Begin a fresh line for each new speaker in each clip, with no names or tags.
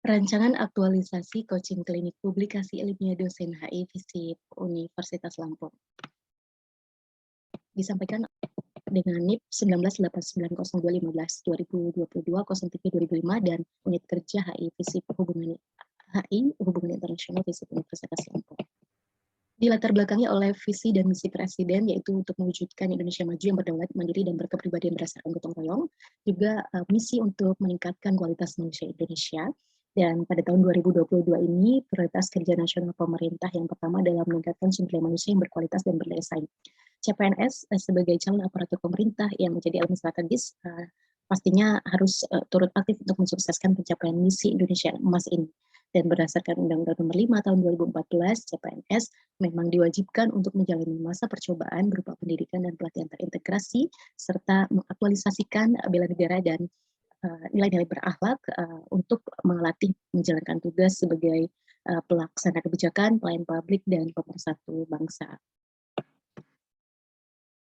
Rancangan aktualisasi coaching klinik publikasi ilmiah dosen HI FISIP Universitas Lampung. Disampaikan dengan NIP 19890215-2022-03-2005 dan Unit Kerja HI FISIP Hubungan Internasional FISIP Universitas Lampung. Dilatar belakangi oleh visi dan misi Presiden, yaitu untuk mewujudkan Indonesia maju yang berdaulat, mandiri, dan berkepribadian berdasarkan gotong royong. Juga misi untuk meningkatkan kualitas manusia Indonesia. Dan pada tahun 2022 ini, prioritas kerja nasional pemerintah yang pertama adalah meningkatkan sumber daya manusia yang berkualitas dan berdaya saing. CPNS sebagai calon aparatur pemerintah yang menjadi elemen strategis pastinya harus turut aktif untuk mensukseskan pencapaian misi Indonesia Emas ini. Dan berdasarkan Undang-Undang Nomor 5 Tahun 2014, CPNS memang diwajibkan untuk menjalani masa percobaan berupa pendidikan dan pelatihan terintegrasi, serta mengaktualisasikan bela negara dan nilai-nilai berakhlak untuk melatih menjalankan tugas sebagai pelaksana kebijakan, pelayan publik, dan pemersatu bangsa.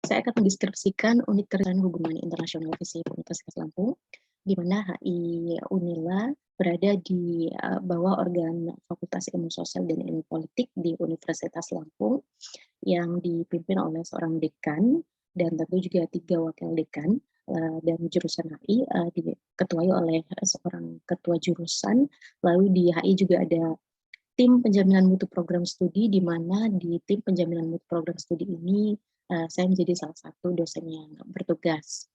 Saya akan mendeskripsikan unit kerjaan hubungan internasional FISIP Universitas Lampung, di mana HI Unila berada di bawah organ Fakultas Ilmu Sosial dan Ilmu Politik di Universitas Lampung yang dipimpin oleh seorang dekan dan tentu juga 3 wakil dekan, dan jurusan HI diketuai oleh seorang ketua jurusan. Lalu di HI juga ada tim penjaminan mutu program studi, di mana di tim penjaminan mutu program studi ini saya menjadi salah satu dosen yang bertugas.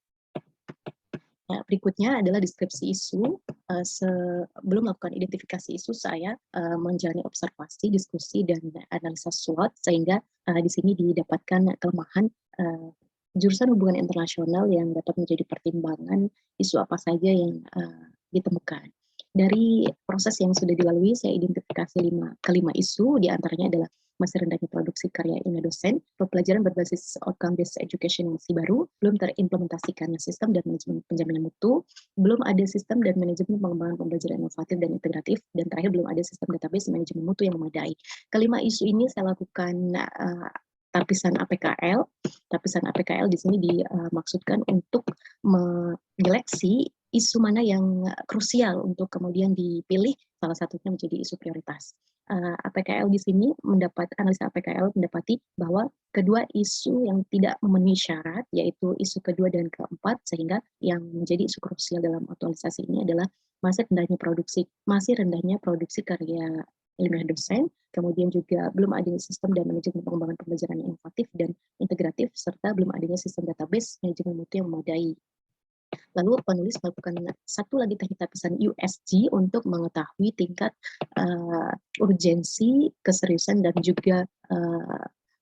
Nah, berikutnya adalah deskripsi isu. Sebelum melakukan identifikasi isu, saya menjalani observasi, diskusi, dan analisa SWOT, sehingga di sini didapatkan kelemahan jurusan hubungan internasional yang dapat menjadi pertimbangan isu apa saja yang ditemukan. Dari proses yang sudah dilalui, saya identifikasi kelima isu, diantaranya adalah masih rendahnya produksi karya ilmiah dosen, pembelajaran berbasis outcome based education yang masih baru, belum terimplementasikannya sistem dan manajemen penjaminan mutu, belum ada sistem dan manajemen pengembangan pembelajaran inovatif dan integratif, dan terakhir belum ada sistem database manajemen mutu yang memadai. Kelima isu ini saya lakukan tapisan APKL. Tapisan APKL di sini dimaksudkan untuk menyeleksi isu mana yang krusial untuk kemudian dipilih, salah satunya menjadi isu prioritas. APKL di sini analisa APKL mendapati bahwa kedua isu yang tidak memenuhi syarat, yaitu isu kedua dan keempat, sehingga yang menjadi isu krusial dalam aktualisasi ini adalah masih rendahnya produksi karya ilmiah dosen, kemudian juga belum adanya sistem dan manajemen pengembangan pembelajaran yang inovatif dan integratif, serta belum adanya sistem database manajemen mutu yang memadai. Lalu penulis melakukan satu lagi teknik tapisan USG untuk mengetahui tingkat urgensi, keseriusan, dan juga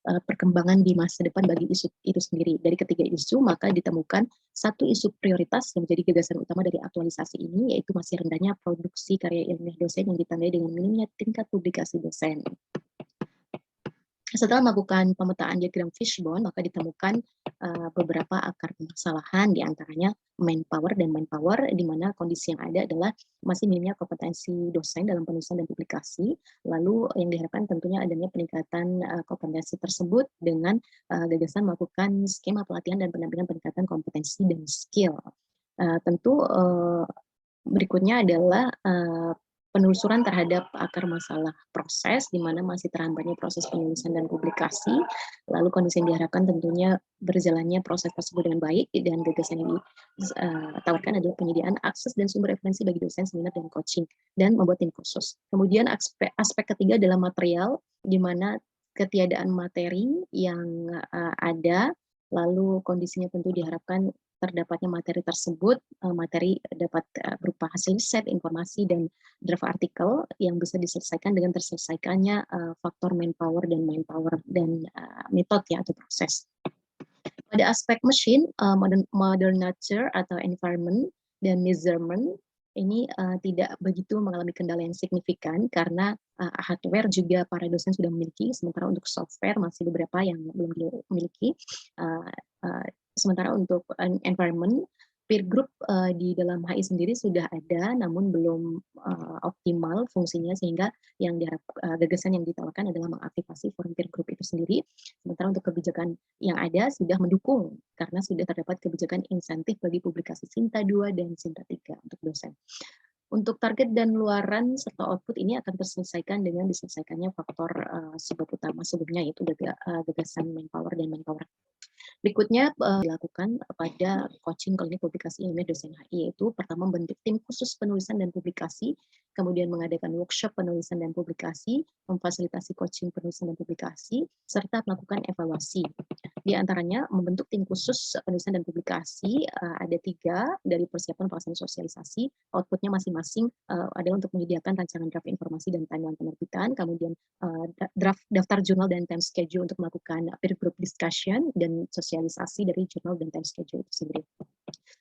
perkembangan di masa depan bagi isu itu sendiri. Dari ketiga isu, maka ditemukan satu isu prioritas yang menjadi gagasan utama dari aktualisasi ini, yaitu masih rendahnya produksi karya ilmiah dosen yang ditandai dengan minimnya tingkat publikasi dosen. Setelah melakukan pemetaan diagram fishbone, maka ditemukan beberapa akar permasalahan, diantaranya manpower, di mana kondisi yang ada adalah masih minimnya kompetensi dosen dalam penulisan dan publikasi. Lalu yang diharapkan tentunya adanya peningkatan kompetensi tersebut dengan gagasan melakukan skema pelatihan dan pendampingan peningkatan kompetensi dan skill. Tentu berikutnya adalah penelusuran terhadap akar masalah proses, di mana masih terhambatnya proses penulisan dan publikasi. Lalu kondisi yang diharapkan tentunya berjalannya proses tersebut dengan baik, dan gagasan yang ditawarkan adalah penyediaan akses dan sumber referensi bagi dosen, seminar, dan coaching, dan membuat tim khusus. Kemudian aspek ketiga adalah material, di mana ketiadaan materi yang ada, lalu kondisinya tentu diharapkan terdapatnya materi tersebut, materi dapat berupa hasil riset, informasi, dan draft artikel yang bisa diselesaikan dengan terselesaikannya faktor manpower dan metode ya, atau proses. Pada aspek mesin, modern nature atau environment dan measurement ini tidak begitu mengalami kendala yang signifikan karena hardware juga para dosen sudah memiliki, sementara untuk software masih beberapa yang belum dimiliki. Sementara untuk environment, peer group di dalam HI sendiri sudah ada, namun belum optimal fungsinya, sehingga yang gagasan yang ditawarkan adalah mengaktifasi forum peer group itu sendiri. Sementara untuk kebijakan yang ada sudah mendukung, karena sudah terdapat kebijakan insentif bagi publikasi Sinta 2 dan Sinta 3 untuk dosen. Untuk target dan luaran serta output ini akan terselesaikan dengan diselesaikannya faktor sebab utama sebelumnya, yaitu gagasan manpower dan manpower. Berikutnya dilakukan pada coaching klinik publikasi ilmiah dosen HI, yaitu pertama membentuk tim khusus penulisan dan publikasi, kemudian mengadakan workshop penulisan dan publikasi, memfasilitasi coaching penulisan dan publikasi, serta melakukan evaluasi. Di antaranya membentuk tim khusus penulisan dan publikasi ada 3 dari persiapan pelaksanaan sosialisasi, outputnya masing-masing adalah untuk menyediakan rancangan draft informasi dan timeline penerbitan, kemudian draft daftar jurnal dan time schedule untuk melakukan peer group discussion dan sosialisasi dari jurnal dan time schedule itu sendiri.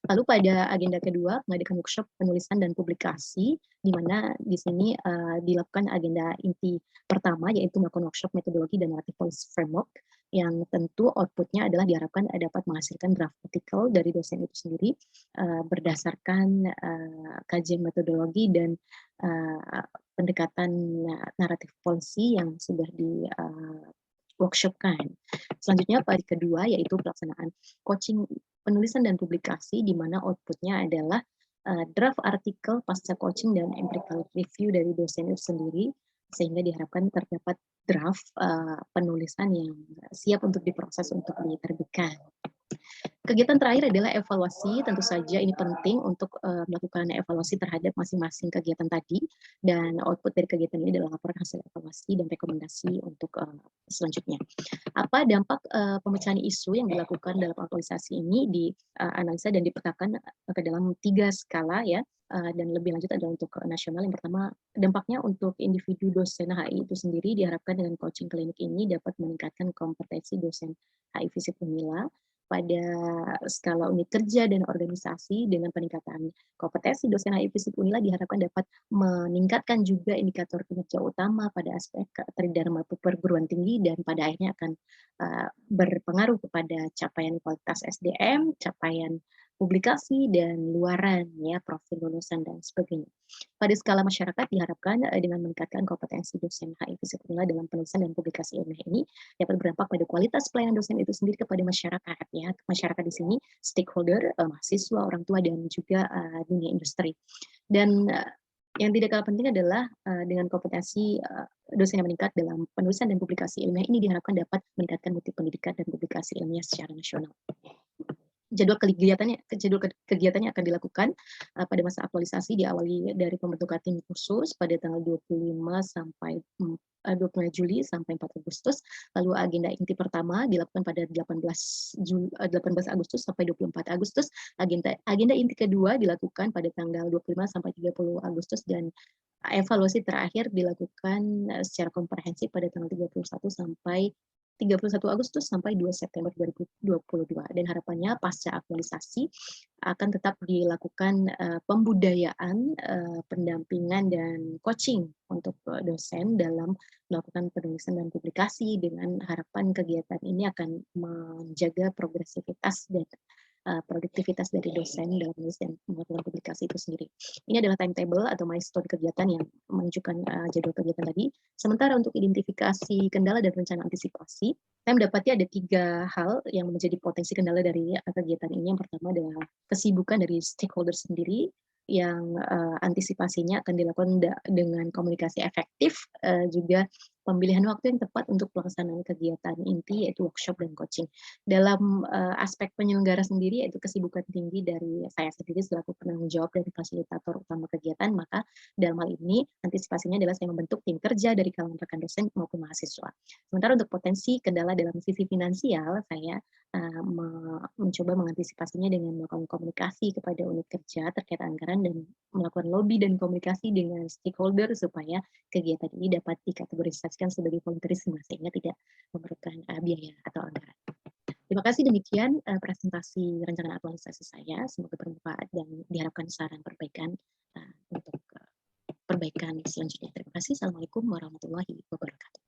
Lalu pada agenda kedua, mengadakan workshop penulisan dan publikasi, di mana di sini dilakukan agenda inti pertama, yaitu melakukan workshop metodologi dan narrative policy framework, yang tentu outputnya adalah diharapkan dapat menghasilkan draft artikel dari dosen itu sendiri, berdasarkan kajian metodologi dan pendekatan naratif policy yang sudah di workshopkan. Selanjutnya pada kedua yaitu pelaksanaan coaching penulisan dan publikasi, di mana outputnya adalah draft artikel pasca coaching dan empirical review dari dosen itu sendiri, sehingga diharapkan terdapat draft penulisan yang siap untuk diproses untuk diterbitkan. Kegiatan terakhir adalah evaluasi, tentu saja ini penting untuk melakukan evaluasi terhadap masing-masing kegiatan tadi, dan output dari kegiatan ini adalah laporan hasil evaluasi dan rekomendasi untuk selanjutnya. Apa dampak pemecahan isu yang dilakukan dalam aktualisasi ini dianalisa dan dipetakan ke dalam 3 skala ya, dan lebih lanjut adalah untuk nasional. Yang pertama, dampaknya untuk individu dosen HI itu sendiri diharapkan dengan coaching klinik ini dapat meningkatkan kompetensi dosen HI Visip Unila pada skala unit kerja dan organisasi. Dengan peningkatan kompetensi dosen HI Visip Unila diharapkan dapat meningkatkan juga indikator kinerja utama pada aspek tridharma perguruan tinggi, dan pada akhirnya akan berpengaruh kepada capaian kualitas SDM, capaian publikasi dan luaran ya, profil lulusan dan sebagainya. Pada skala masyarakat diharapkan dengan meningkatkan kompetensi dosen HI Visip Unila dalam penulisan dan publikasi ilmiah ini dapat berdampak pada kualitas pelayanan dosen itu sendiri kepada masyarakat ya. Masyarakat di sini stakeholder, mahasiswa, orang tua, dan juga dunia industri. Dan yang tidak kalah penting adalah dengan kompetensi dosen yang meningkat dalam penulisan dan publikasi ilmiah ini diharapkan dapat meningkatkan mutu pendidikan dan publikasi ilmiah secara nasional. Jadwal kegiatannya akan dilakukan pada masa aktualisasi, diawali dari pembentukan tim khusus pada tanggal 25 sampai 25 Juli sampai 4 Agustus. Lalu agenda inti pertama dilakukan pada 18 Agustus sampai 24 Agustus. Agenda inti kedua dilakukan pada tanggal 25 sampai 30 Agustus, dan evaluasi terakhir dilakukan secara komprehensif pada tanggal 31 sampai 31 Agustus sampai 2 September 2022, dan harapannya pasca aktualisasi akan tetap dilakukan pembudayaan, pendampingan dan coaching untuk dosen dalam melakukan penulisan dan publikasi, dengan harapan kegiatan ini akan menjaga progresivitas dan produktivitas dari dosen dalam menulis dan melakukan publikasi itu sendiri. Ini adalah timetable atau milestone kegiatan yang menunjukkan jadwal kegiatan tadi. Sementara untuk identifikasi kendala dan rencana antisipasi, saya mendapati ada 3 hal yang menjadi potensi kendala dari kegiatan ini. Yang pertama adalah kesibukan dari stakeholder sendiri, yang antisipasinya akan dilakukan dengan komunikasi efektif, juga pemilihan waktu yang tepat untuk pelaksanaan kegiatan inti yaitu workshop dan coaching. Dalam aspek penyelenggara sendiri, yaitu kesibukan tinggi dari saya sendiri selaku penanggung jawab dan fasilitator utama kegiatan, maka dalam hal ini antisipasinya adalah saya membentuk tim kerja dari kalangan rekan dosen maupun mahasiswa. Sementara untuk potensi kendala dalam sisi finansial, saya mencoba mengantisipasinya dengan melakukan komunikasi kepada unit kerja terkait anggaran dan melakukan lobby dan komunikasi dengan stakeholder supaya kegiatan ini dapat dikategorisasikan sebagai volunteerisme sehingga tidak memerlukan biaya atau anggaran. Terima kasih, demikian presentasi rencana aktualisasi saya. Semoga bermanfaat dan diharapkan saran perbaikan untuk perbaikan selanjutnya. Terima kasih. Assalamualaikum warahmatullahi wabarakatuh.